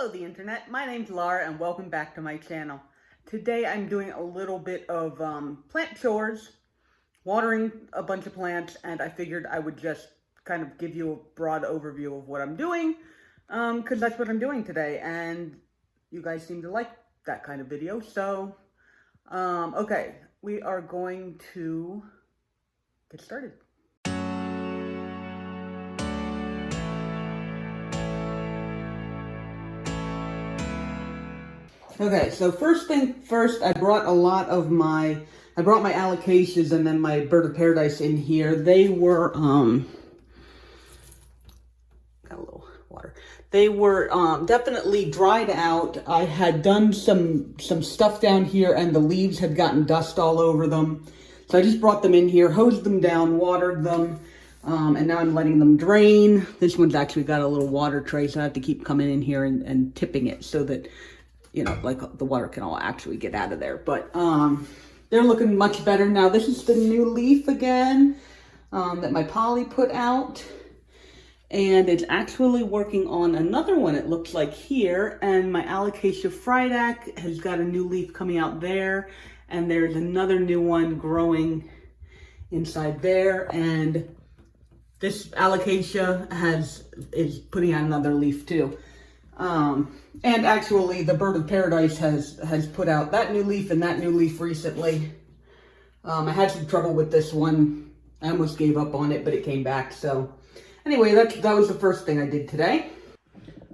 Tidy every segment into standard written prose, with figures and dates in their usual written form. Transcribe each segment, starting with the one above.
Hello the internet, my name's Laura and welcome back to my channel. Today I'm doing a little bit of plant chores, watering a bunch of plants, and I figured I would just kind of give you a broad overview of what I'm doing, because that's what I'm doing today, and you guys seem to like that kind of video, so, okay, we are going to get started. Okay, so first thing first, I brought my alocasias and then my bird of paradise in here. They were, got a little water. They were definitely dried out. I had done some stuff down here and the leaves had gotten dust all over them. So I just brought them in here, hosed them down, watered them, and now I'm letting them drain. This one's actually got a little water tray, so I have to keep coming in here and tipping it so that, you know, like the water can all actually get out of there. But they're looking much better now. This is the new leaf again that my Polly put out. And it's actually working on another one, it looks like here. And my Alocasia Friedac has got a new leaf coming out there. And there's another new one growing inside there. And this Alocasia is putting out another leaf too. And actually the bird of paradise has put out that new leaf and that new leaf recently. I had some trouble with this one. I almost gave up on it, but it came back. So anyway, that was the first thing I did today.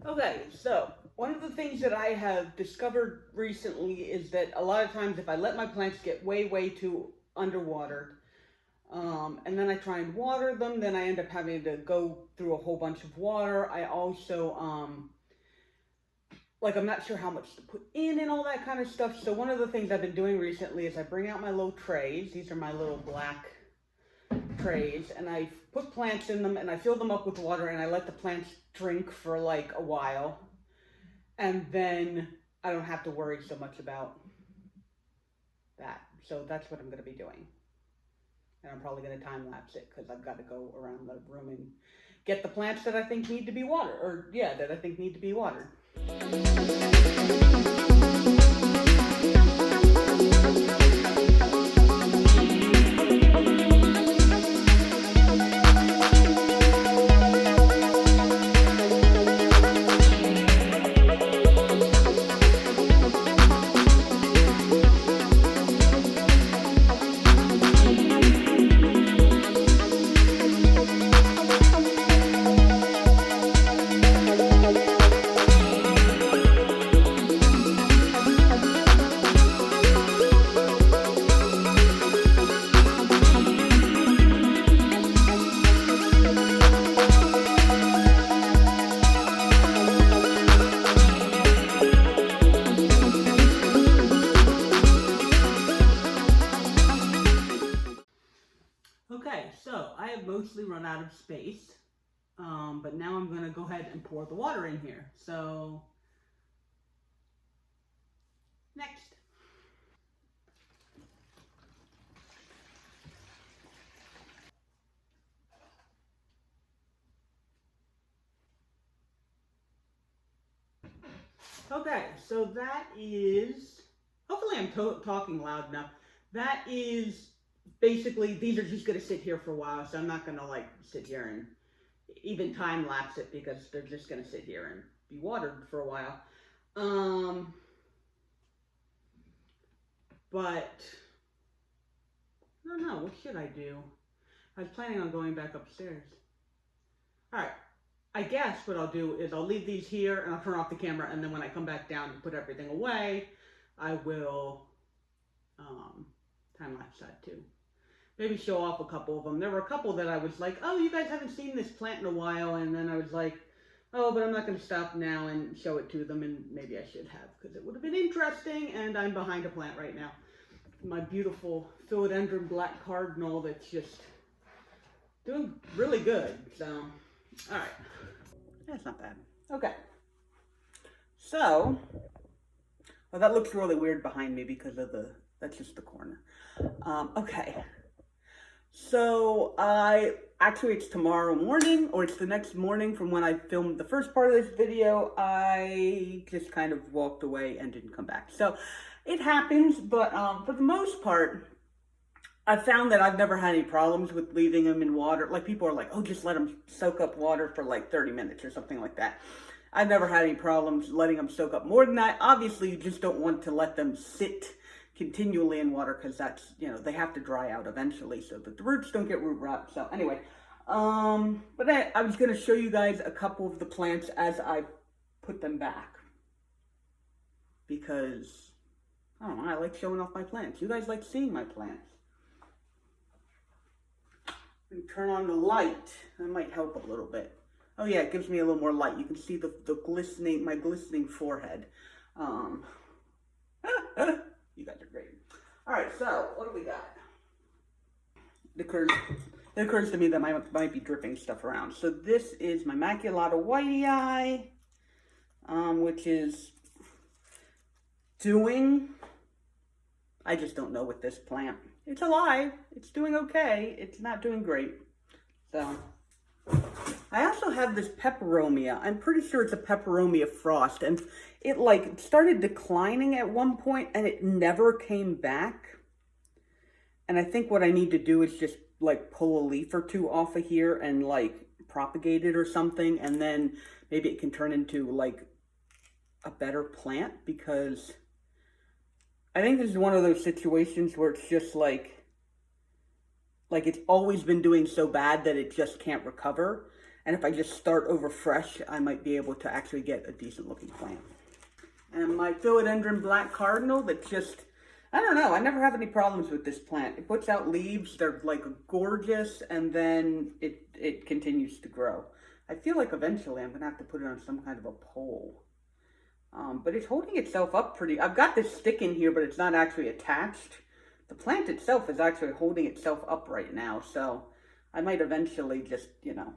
Okay, so one of the things that I have discovered recently is that a lot of times if I let my plants get way too underwatered, and then I try and water them, then I end up having to go through a whole bunch of water. I also, like, I'm not sure how much to put in and all that kind of stuff. So one of the things I've been doing recently is I bring out my little trays. These are my little black trays. And I put plants in them and I fill them up with water and I let the plants drink for like a while. And then I don't have to worry so much about that. So that's what I'm going to be doing. And I'm probably going to time lapse it because I've got to go around the room and get the plants that I think need to be watered. Or yeah, that I think need to be watered. Okay, so I have mostly run out of space, but now I'm going to go ahead and pour the water in here. So, next. Okay, so that is, hopefully I'm talking loud enough. That is basically, these are just going to sit here for a while, so I'm not going to like sit here and even time lapse it because they're just going to sit here and be watered for a while. But I don't know, what should I do? I was planning on going back upstairs. Alright, I guess what I'll do is I'll leave these here and I'll turn off the camera, and then when I come back down and put everything away, I will time lapse that too. Maybe show off a couple of them. There were a couple that I was like, oh, you guys haven't seen this plant in a while. And then I was like, oh, but I'm not going to stop now and show it to them. And maybe I should have, because it would have been interesting. And I'm behind a plant right now. My beautiful Philodendron black Cardinal that's just doing really good. So, all right. That's not bad. Okay. So, well, that looks really weird behind me because of that's just the corner. Okay. So actually it's tomorrow morning, or it's the next morning from when I filmed the first part of this video. I just kind of walked away and didn't come back. So it happens, but for the most part, I found that I've never had any problems with leaving them in water. Like, people are like, oh, just let them soak up water for like 30 minutes or something like that. I've never had any problems letting them soak up more than that. Obviously, you just don't want to let them sit continually in water, because that's, you know, they have to dry out eventually so that the roots don't get root rot. So anyway, but I was going to show you guys a couple of the plants as I put them back, because I don't know, I like showing off my plants. You guys like seeing my plants. Turn on the light. That might help a little bit. Oh yeah, it gives me a little more light. You can see the glistening, my glistening forehead. You guys are great. All right, so what do we got? It occurs to me that I might be dripping stuff around. So this is my Maculatta Whitey, which is doing, I just don't know with this plant. It's alive. It's doing okay. It's not doing great. So I also have this Peperomia. I'm pretty sure it's a Peperomia Frost, and it like started declining at one point and it never came back. And I think what I need to do is just like pull a leaf or two off of here and like propagate it or something, and then maybe it can turn into like a better plant, because I think this is one of those situations where it's just like it's always been doing so bad that it just can't recover. And if I just start over fresh, I might be able to actually get a decent looking plant. And my Philodendron black Cardinal, that just, I don't know, I never have any problems with this plant. It puts out leaves, they're like gorgeous, and then it continues to grow. I feel like eventually I'm gonna have to put it on some kind of a pole. But it's holding itself up pretty. I've got this stick in here, but it's not actually attached. The plant itself is actually holding itself up right now, so I might eventually just, you know,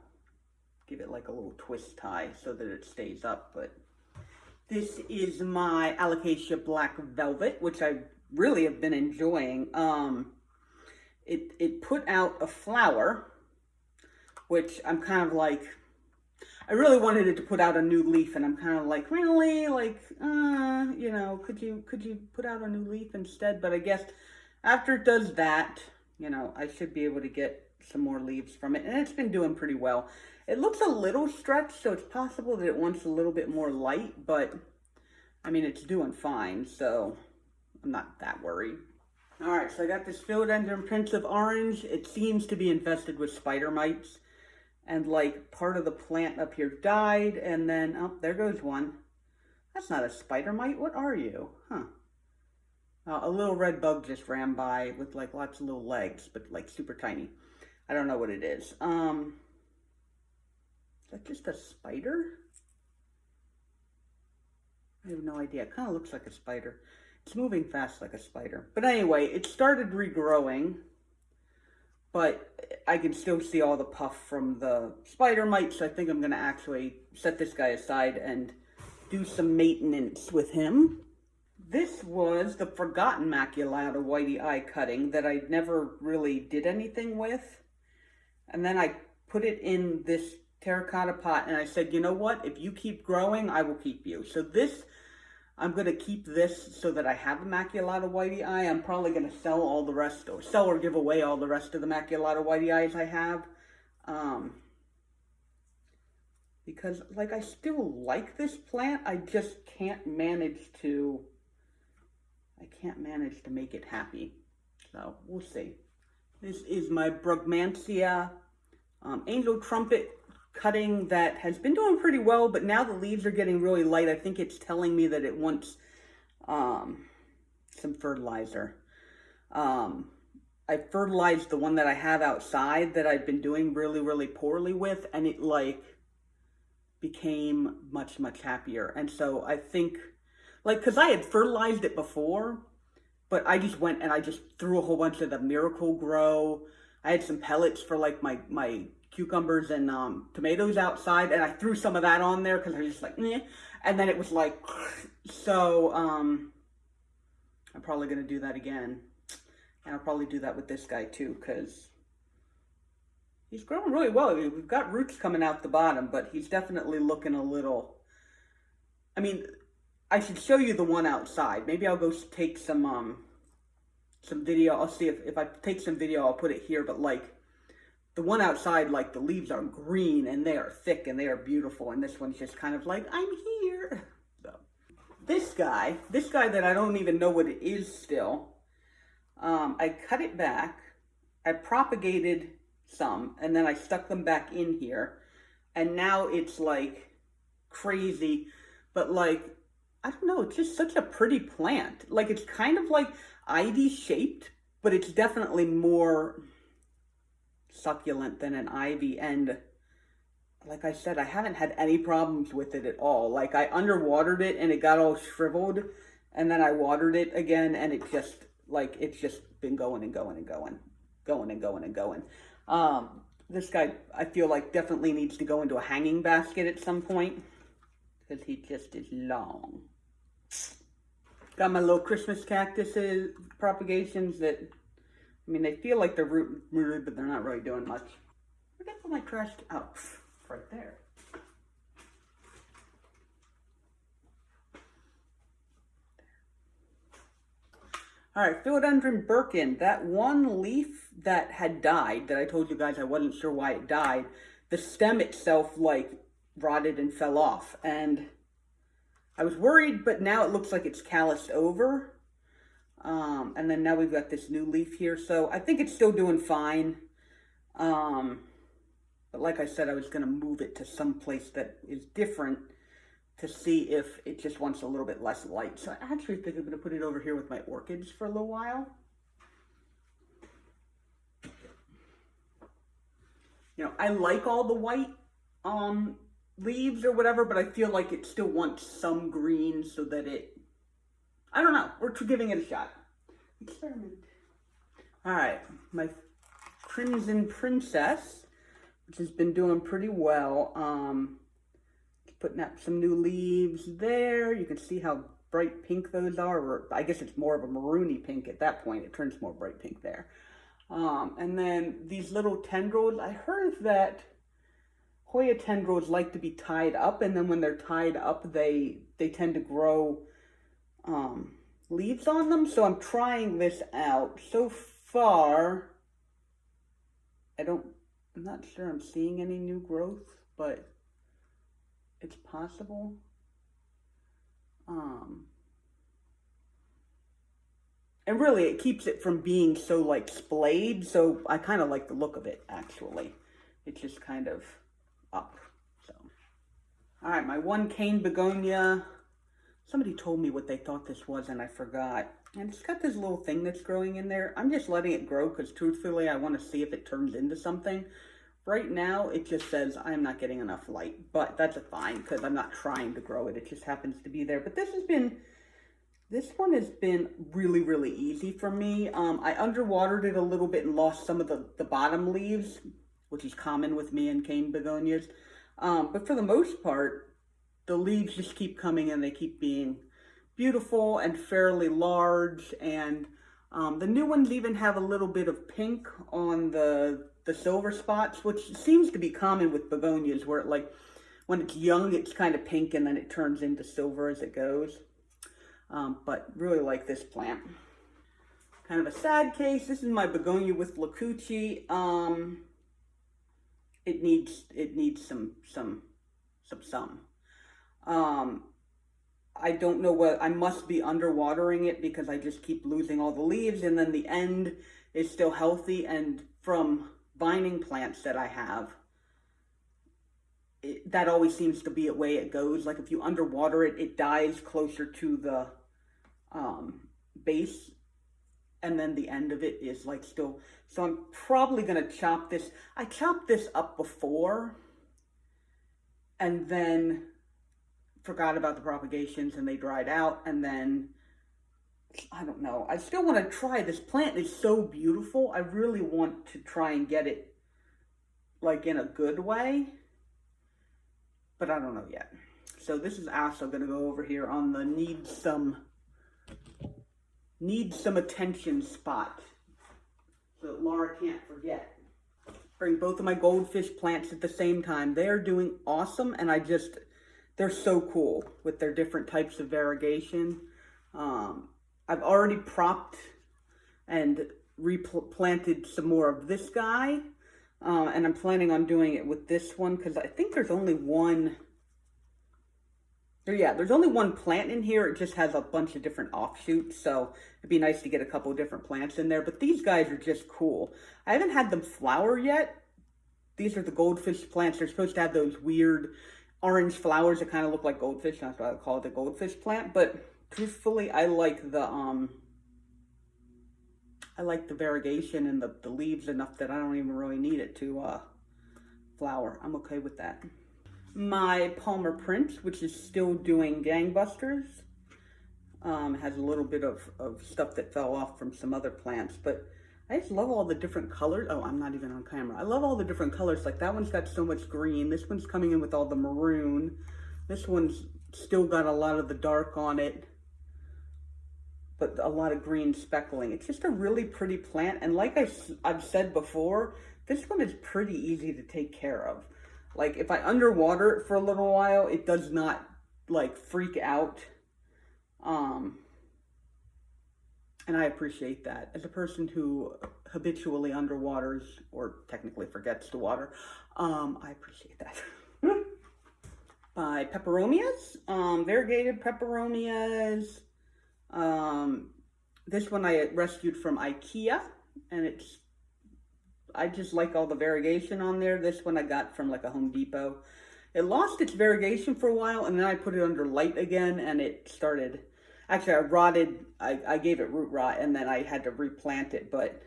give it like a little twist tie so that it stays up. But this is my Alocasia Black Velvet, which I really have been enjoying. It put out a flower, which I'm kind of like, I really wanted it to put out a new leaf, and I'm kind of like, really? Like, you know, could you put out a new leaf instead? But I guess after it does that, you know, I should be able to get some more leaves from it. And it's been doing pretty well. It looks a little stretched, so it's possible that it wants a little bit more light, but I mean, it's doing fine, so I'm not that worried. All right, so I got this Philodendron Prince of Orange. It seems to be infested with spider mites. And like part of the plant up here died, and then, oh, there goes one. That's not a spider mite. What are you? Huh. A little red bug just ran by with like lots of little legs, but like super tiny. I don't know what it is. Is that just a spider? I have no idea. It kind of looks like a spider. It's moving fast like a spider. But anyway, it started regrowing. But I can still see all the puff from the spider mites, so I think I'm going to actually set this guy aside and do some maintenance with him. This was the forgotten Maculatta Whitey cutting that I never really did anything with. And then I put it in this terracotta pot, and I said, you know what? If you keep growing, I will keep you. So this, I'm going to keep this so that I have a Maculatta Whitey. I'm probably going to sell all the rest, or sell or give away all the rest of the Maculatta Whitey I have. Because, like, I still like this plant. I just can't manage to, make it happy. So, we'll see. This is my Bromeliad Angel Trumpet cutting that has been doing pretty well, but now the leaves are getting really light. I think it's telling me that it wants some fertilizer. I fertilized the one that I have outside that I've been doing really, really poorly with, and it like became much, much happier. And so I think, like, because I had fertilized it before, but I just went and I just threw a whole bunch of the Miracle Grow. I had some pellets for like my cucumbers and tomatoes outside, and I threw some of that on there because I was just like, meh. And then it was like, so I'm probably going to do that again. And I'll probably do that with this guy too, because He's growing really well. We've got roots coming out the bottom, but he's definitely looking a little, I mean, I should show you the one outside. Maybe I'll go take some video. I'll see if I take some video, I'll put it here, but like the one outside, like the leaves are green and they are thick and they are beautiful. And this one's just kind of like, I'm here. So this guy that I don't even know what it is still, I cut it back, I propagated some, and then I stuck them back in here. And now it's like crazy, but like, I don't know, it's just such a pretty plant. Like it's kind of like ivy shaped, but it's definitely more succulent than an ivy. And like I said, I haven't had any problems with it at all. Like I underwatered it and it got all shriveled, and then I watered it again and it just like, it's just been going and going and going, going and going and going. This guy, I feel like definitely needs to go into a hanging basket at some point because he just is long. Got my little Christmas cactuses, propagations that, I mean, they feel like they're rooted, but they're not really doing much. Where'd I put my trash? Oh, right there. All right, Philodendron birkin. That one leaf that had died, that I told you guys I wasn't sure why it died, the stem itself like rotted and fell off. And I was worried, but now it looks like it's calloused over. And then now we've got this new leaf here. So I think it's still doing fine. But like I said, I was going to move it to some place that is different to see if it just wants a little bit less light. So I actually think I'm going to put it over here with my orchids for a little while. You know, I like all the white leaves or whatever, but I feel like it still wants some green so that it, I don't know, we're giving it a shot. Experiment. All right, my Crimson Princess, which has been doing pretty well. Putting up some new leaves there. You can see how bright pink those are, or I guess it's more of a maroony pink at that point. It turns more bright pink there. And then these little tendrils, I heard that Hoya tendrils like to be tied up, and then when they're tied up, they tend to grow leaves on them. So I'm trying this out. So far, I'm not sure I'm seeing any new growth, but it's possible. And really, it keeps it from being so like splayed. So I kind of like the look of it, actually. It's just kind of up. So, all right, my one cane begonia. Somebody told me what they thought this was, and I forgot. And it's got this little thing that's growing in there. I'm just letting it grow because truthfully, I want to see if it turns into something. Right now, it just says I'm not getting enough light, but that's fine because I'm not trying to grow it. It just happens to be there. But this one has been really, really easy for me. I underwatered it a little bit and lost some of the bottom leaves, which is common with me and cane begonias. But for the most part, the leaves just keep coming and they keep being beautiful and fairly large. And the new ones even have a little bit of pink on the silver spots, which seems to be common with begonias, where it, like when it's young, it's kind of pink and then it turns into silver as it goes. But really like this plant. Kind of a sad case. This is my Begonia with Lacutie. It needs some. I don't know what, I must be underwatering it because I just keep losing all the leaves, and then the end is still healthy. And from vining plants that I have, that always seems to be the way it goes. Like if you underwater it, it dies closer to the base, and then the end of it is like still. So I'm probably gonna chop this. I chopped this up before and then forgot about the propagations and they dried out, and then I don't know. I still want to try. This plant is so beautiful. I really want to try and get it like in a good way, but I don't know yet. So this is also going to go over here on the need some attention spot so that Laura can't forget. bring both of my goldfish plants at the same time. They are doing awesome, and they're so cool with their different types of variegation. I've already propped and replanted some more of this guy, and I'm planning on doing it with this one because I think there's only one. Yeah, there's only one plant in here. It just has a bunch of different offshoots, so it'd be nice to get a couple of different plants in there. But these guys are just cool. I haven't had them flower yet. These are the goldfish plants. They're supposed to have those weird orange flowers that kind of look like goldfish. That's why I call it a goldfish plant. But truthfully, I like the variegation and the leaves enough that I don't even really need it to flower. I'm okay with that. My Palmer Prince, which is still doing gangbusters, has a little bit of stuff that fell off from some other plants, but I just love all the different colors. Oh, I'm not even on camera. I love all the different colors. Like that one's got so much green. This one's coming in with all the maroon. This one's still got a lot of the dark on it, but a lot of green speckling. It's just a really pretty plant. And like I've said before, this one is pretty easy to take care of. Like if I underwater it for a little while, it does not like freak out. And I appreciate that. As a person who habitually underwaters, or technically forgets to water, I appreciate that. By Peperomias, variegated Peperomias. This one I rescued from IKEA, and I just like all the variegation on there. This one I got from like a Home Depot. It lost its variegation for a while, and then I put it under light again, and it started. Actually, I gave it root rot, and then I had to replant it, but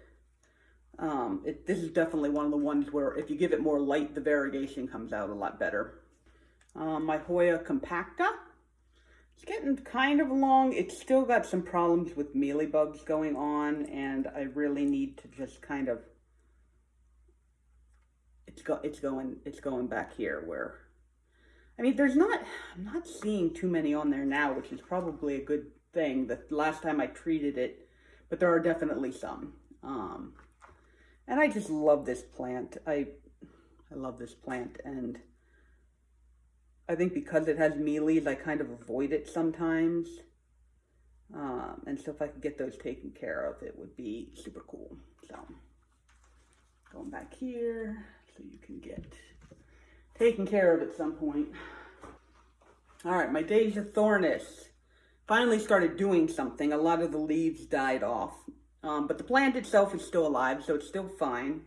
this is definitely one of the ones where if you give it more light, the variegation comes out a lot better. My Hoya compacta. It's getting kind of long. It's still got some problems with mealybugs going on, and I really need to just kind of, it's going back here where, I mean, I'm not seeing too many on there now, which is probably a good thing. The last time I treated it, but there are definitely some. And I just love this plant. I love this plant, and I think because it has mealies, I kind of avoid it sometimes. And so if I could get those taken care of, it would be super cool. So going back here so you can get taken care of at some point. All right, my Deja Thornis finally started doing something. A lot of the leaves died off, but the plant itself is still alive, so it's still fine.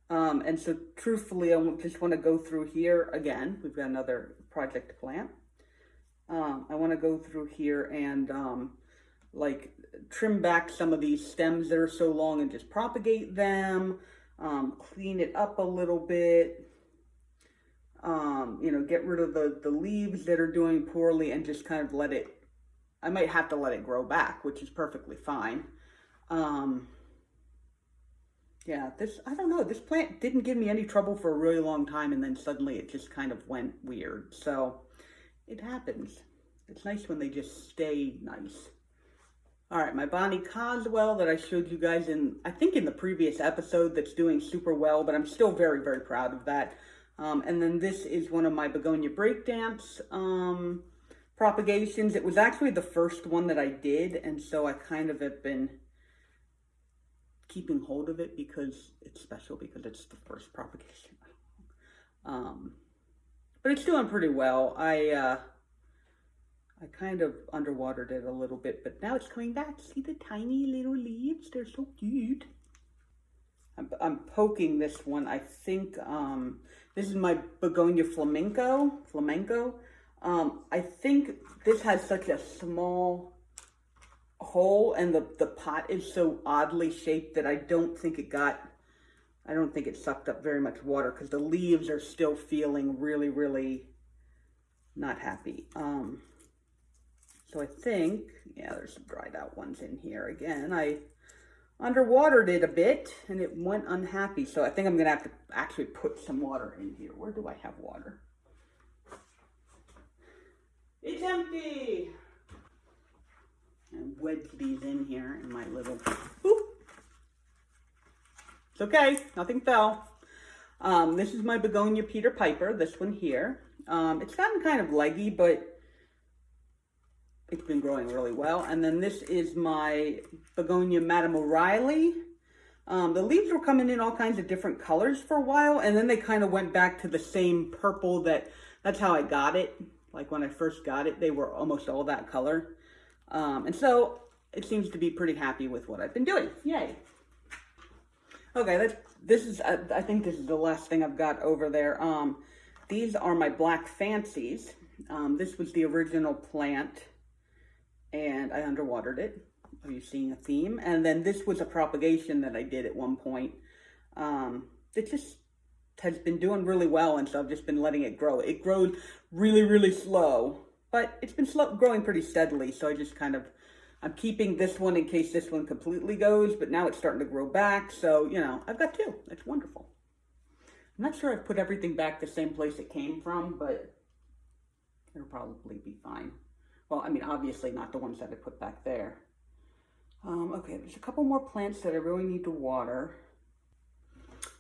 And so truthfully, I just want to go through here again. We've got another project plant. I want to go through here and like trim back some of these stems that are so long and just propagate them, clean it up a little bit, you know, get rid of the leaves that are doing poorly and just kind of let it, I might have to let it grow back, which is perfectly fine. Yeah, I don't know, this plant didn't give me any trouble for a really long time, and then suddenly it just kind of went weird. So it happens. It's nice when they just stay nice. All right, my Bonnie Coswell that I showed you guys I think in the previous episode, that's doing super well, but I'm still very, very proud of that. And then this is one of my Begonia Breakdance propagations. It was actually the first one that I did, and so I kind of have been keeping hold of it because it's special, because it's the first propagation. But it's doing pretty well. I kind of underwatered it a little bit, but now it's coming back. See the tiny little leaves? They're so cute. I'm poking this one. I think this is my Begonia Flamenco. I think this has such a small hole, and the pot is so oddly shaped that I don't think it sucked up very much water, because the leaves are still feeling really, really not happy. So I think, yeah, there's some dried out ones in here. Again, I underwatered it a bit and it went unhappy. So I think I'm gonna have to actually put some water in here. Where do I have water? It's empty. And wedge these in here in my little, It's okay, nothing fell. This is my Begonia Peter Piper, this one here. It's gotten kind of leggy, but it's been growing really well. And then this is my Begonia Madame O'Reilly. The leaves were coming in all kinds of different colors for a while, and then they kind of went back to the same purple that's how I got it. Like when I first got it, they were almost all that color. And so it seems to be pretty happy with what I've been doing. Yay. Okay, I think this is the last thing I've got over there. These are my black fancies. This was the original plant, and I underwatered it. Are you seeing a theme? And then this was a propagation that I did at one point. It just has been doing really well, and so I've just been letting it grow. It grows really, really slow, but it's been growing pretty steadily, so I just kind of, I'm keeping this one in case this one completely goes, but now it's starting to grow back, so, you know, I've got two. That's wonderful. I'm not sure I've put everything back the same place it came from, but it'll probably be fine. Well, I mean, obviously not the ones that I put back there. Okay, there's a couple more plants that I really need to water.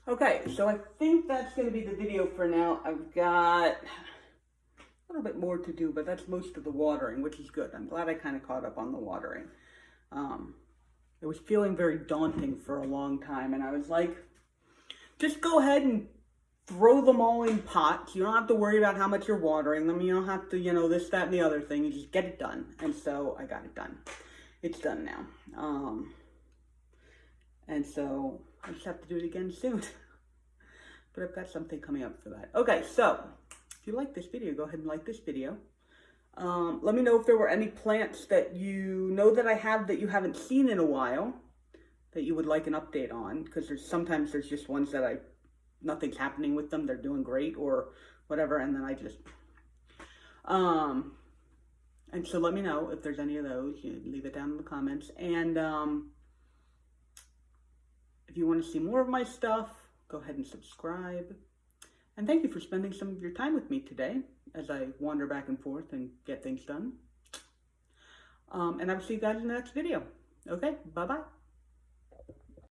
Okay, so I think that's going to be the video for now. I've got a little bit more to do, but that's most of the watering, which is good. I'm glad I kind of caught up on the watering. It was feeling very daunting for a long time, and I was like, just go ahead and throw them all in pots. You don't have to worry about how much you're watering them. You don't have to, you know, this, that, and the other thing. You just get it done. And so I got it done. It's done now. And so I just have to do it again soon. But I've got something coming up for that. Okay, so if you like this video, go ahead and like this video. Let me know if there were any plants that you know that I have that you haven't seen in a while that you would like an update on, because sometimes there's just ones that nothing's happening with them. They're doing great or whatever, and then I just and so let me know if there's any of those. You leave it down in the comments. And if you want to see more of my stuff, go ahead and subscribe. And thank you for spending some of your time with me today as I wander back and forth and get things done. And I will see you guys in the next video. Okay, bye-bye.